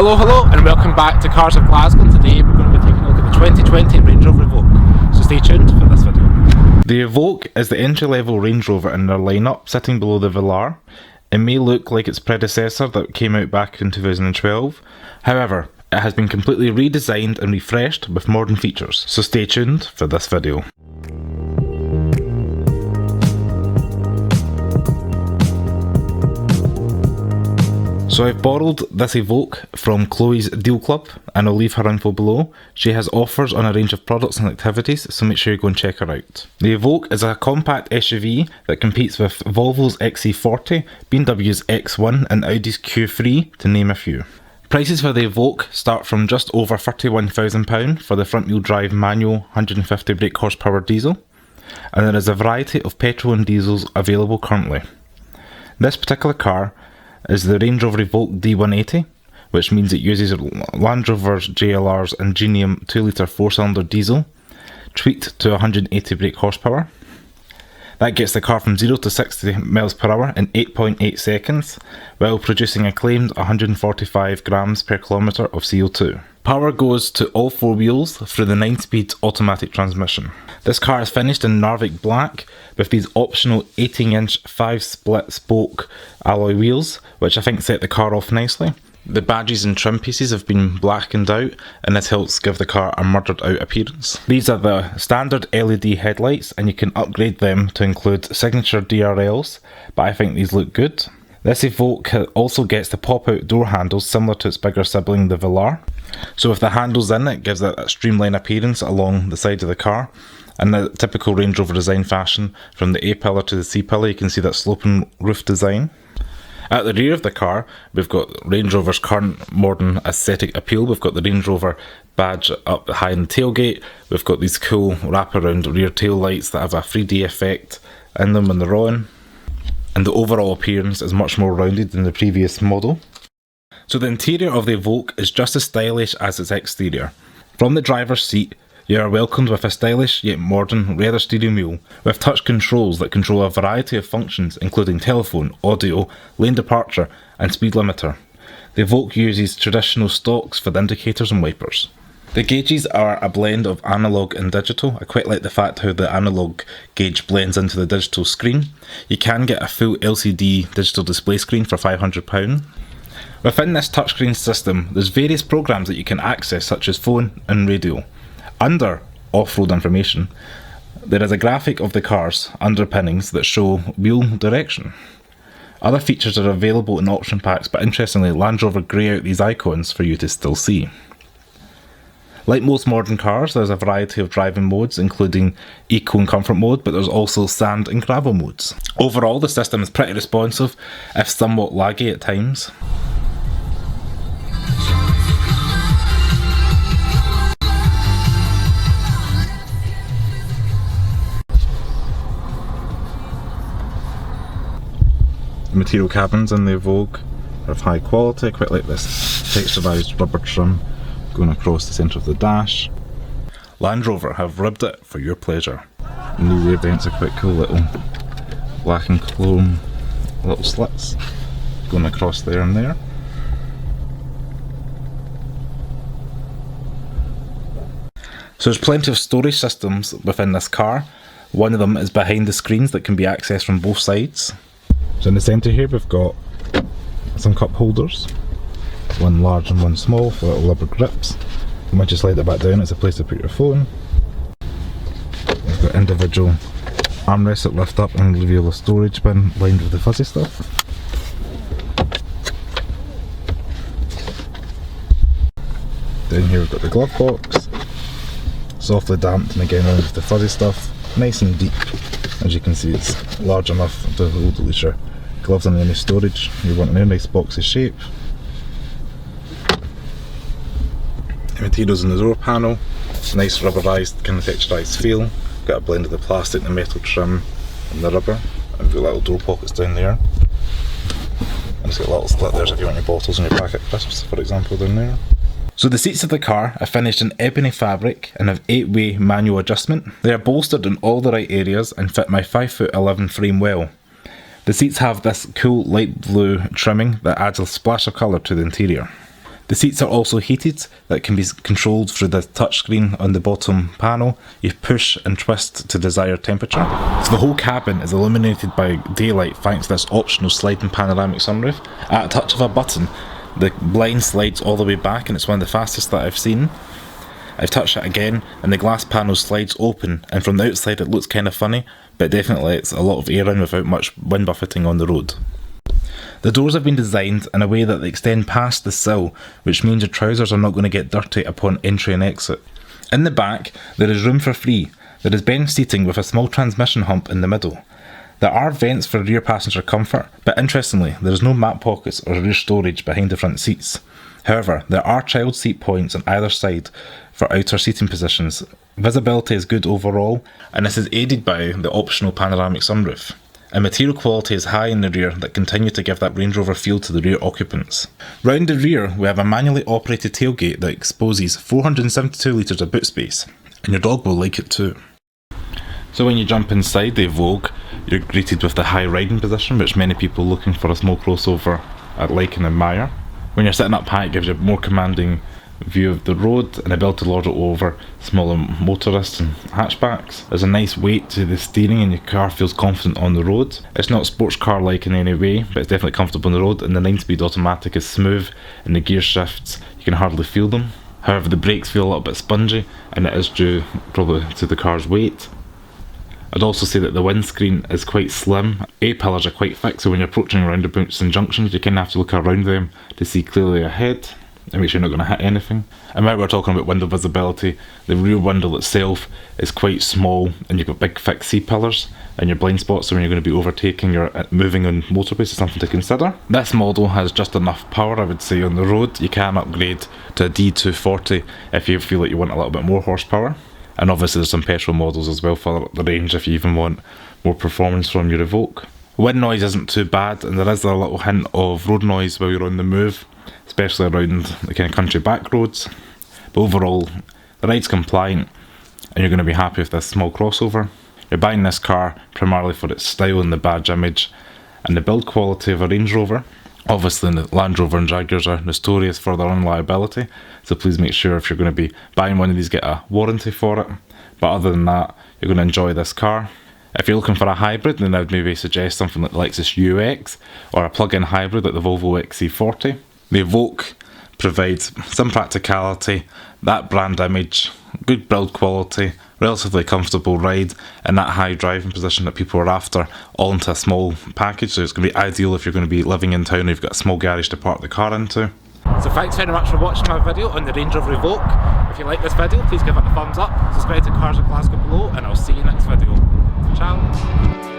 Hello and welcome back to Cars of Glasgow. Today we're going to be taking a look at the 2020 Range Rover Evoque, so stay tuned for this video. The Evoque is the entry-level Range Rover in their lineup, sitting below the Velar. It may look like its predecessor that came out back in 2012, however it has been completely redesigned and refreshed with modern features, so stay tuned for this video. So I've borrowed this Evoque from Chloe's Deal Club and I'll leave her info below. She has offers on a range of products and activities, so make sure you go and check her out. The Evoque is a compact SUV that competes with Volvo's XC40, BMW's X1 and Audi's Q3 to name a few. Prices for the Evoque start from just over £31,000 for the front wheel drive manual 150 brake horsepower diesel, and there is a variety of petrol and diesels available currently. This particular car is the Range Rover Evoque D180, which means it uses Land Rover's JLR's Ingenium 2-litre 4-cylinder diesel, tweaked to 180 brake horsepower. That gets the car from 0 to 60 miles per hour in 8.8 seconds, while producing a claimed 145 grams per kilometre of CO2. Power goes to all four wheels through the 9-speed automatic transmission. This car is finished in Narvik black with these optional 18-inch 5-split spoke alloy wheels, which I think set the car off nicely. The badges and trim pieces have been blackened out, and this helps give the car a murdered out appearance. These are the standard LED headlights, and you can upgrade them to include signature DRLs, but I think these look good. This Evoque also gets the pop-out door handles similar to its bigger sibling the Velar. So with the handles in, it gives a streamlined appearance along the side of the car. In the typical Range Rover design fashion, from the A-pillar to the C-pillar, you can see that sloping roof design. At the rear of the car, we've got Range Rover's current modern aesthetic appeal. We've got the Range Rover badge up high in the tailgate. We've got these cool wraparound rear tail lights that have a 3D effect in them when they're on. And the overall appearance is much more rounded than the previous model. So the interior of the Evoque is just as stylish as its exterior. From the driver's seat, you are welcomed with a stylish yet modern leather steering wheel with touch controls that control a variety of functions including telephone, audio, lane departure and speed limiter. The Evoque uses traditional stalks for the indicators and wipers. The gauges are a blend of analogue and digital. I quite like the fact how the analogue gauge blends into the digital screen. You can get a full LCD digital display screen for £500. Within this touchscreen system, there's various programs that you can access such as phone and radio. Under off-road information, there is a graphic of the car's underpinnings that show wheel direction. Other features are available in option packs, but interestingly Land Rover grey out these icons for you to still see. Like most modern cars, there's a variety of driving modes, including Eco and Comfort mode, but there's also Sand and Gravel modes. Overall, the system is pretty responsive, if somewhat laggy at times. The material cabins in the Evoque are of high quality. I quite like this texturised rubber trim going across the centre of the dash. Land Rover have ribbed it for your pleasure. The new rear vents are quite cool, little black and chrome little slits going across there and there. So there's plenty of storage systems within this car. One of them is behind the screens that can be accessed from both sides. So in the centre here we've got some cup holders, one large and one small for little rubber grips. You might just slide it back down, it's a place to put your phone. We've got individual armrests that lift up and reveal a storage bin lined with the fuzzy stuff. Down here we've got the glove box, softly damped and again lined with the fuzzy stuff, nice and deep. As you can see, it's large enough to hold at least your gloves and any storage you want in a nice boxy shape. The materials in the door panel, nice rubberised, kind of texturised feel. Got a blend of the plastic, the metal trim and the rubber. And we've got little door pockets down there. And it's got a little split there so if you want your bottles and your packet crisps, for example, down there. So the seats of the car are finished in ebony fabric and have 8-way manual adjustment. They are bolstered in all the right areas and fit my 5'11" frame well. The seats have this cool light blue trimming that adds a splash of colour to the interior. The seats are also heated, that can be controlled through the touchscreen on the bottom panel. You push and twist to desired temperature. So the whole cabin is illuminated by daylight thanks to this optional sliding panoramic sunroof. At a touch of a button, the blind slides all the way back, and it's one of the fastest that I've seen. I've touched it again and the glass panel slides open, and from the outside it looks kind of funny, but definitely lets a lot of air in without much wind buffeting on the road. The doors have been designed in a way that they extend past the sill, which means your trousers are not going to get dirty upon entry and exit. In the back, there is room for three. There is bench seating with a small transmission hump in the middle. There are vents for rear passenger comfort, but interestingly, there is no map pockets or rear storage behind the front seats. However, there are child seat points on either side for outer seating positions. Visibility is good overall, and this is aided by the optional panoramic sunroof. And material quality is high in the rear that continue to give that Range Rover feel to the rear occupants. Round the rear, we have a manually operated tailgate that exposes 472 litres of boot space, and your dog will like it too. So when you jump inside the Evoque, you're greeted with the high riding position, which many people looking for a small crossover like and admire. When you're sitting up high, it gives you a more commanding view of the road and ability to lord it over smaller motorists and hatchbacks. There's a nice weight to the steering and your car feels confident on the road. It's not sports car like in any way, but it's definitely comfortable on the road, and the 9-speed automatic is smooth and the gear shifts, you can hardly feel them. However, the brakes feel a little bit spongy, and it is due probably to the car's weight. I'd also say that the windscreen is quite slim. A-pillars are quite thick, so when you're approaching roundabouts and junctions, you kind of have to look around them to see clearly ahead and make sure you're not going to hit anything. And while we're talking about window visibility, the rear window itself is quite small, and you've got big thick C-pillars in your blind spots, so when you're going to be overtaking or moving on motorways, it's something to consider. This model has just enough power, I would say, on the road. You can upgrade to a D240 if you feel like you want a little bit more horsepower. And obviously there's some petrol models as well for the range if you even want more performance from your Evoque. Wind noise isn't too bad, and there is a little hint of road noise while you're on the move, especially around the kind of country back roads. But overall, the ride's compliant, and you're going to be happy with this small crossover. You're buying this car primarily for its style and the badge image, and the build quality of a Range Rover. Obviously, the Land Rover and Jaguars are notorious for their unreliability, so please make sure if you're going to be buying one of these, get a warranty for it. But other than that, you're going to enjoy this car. If you're looking for a hybrid, then I'd maybe suggest something like the Lexus UX, or a plug-in hybrid like the Volvo XC40. The Evoque provides some practicality, that brand image, good build quality, relatively comfortable ride, and that high driving position that people are after, all into a small package. So it's going to be ideal if you're going to be living in town and you've got a small garage to park the car into. So thanks very much for watching my video on the Range Rover Evoque. If you like this video, please give it a thumbs up, subscribe to Cars of Glasgow below, and I'll see you next video. Ciao!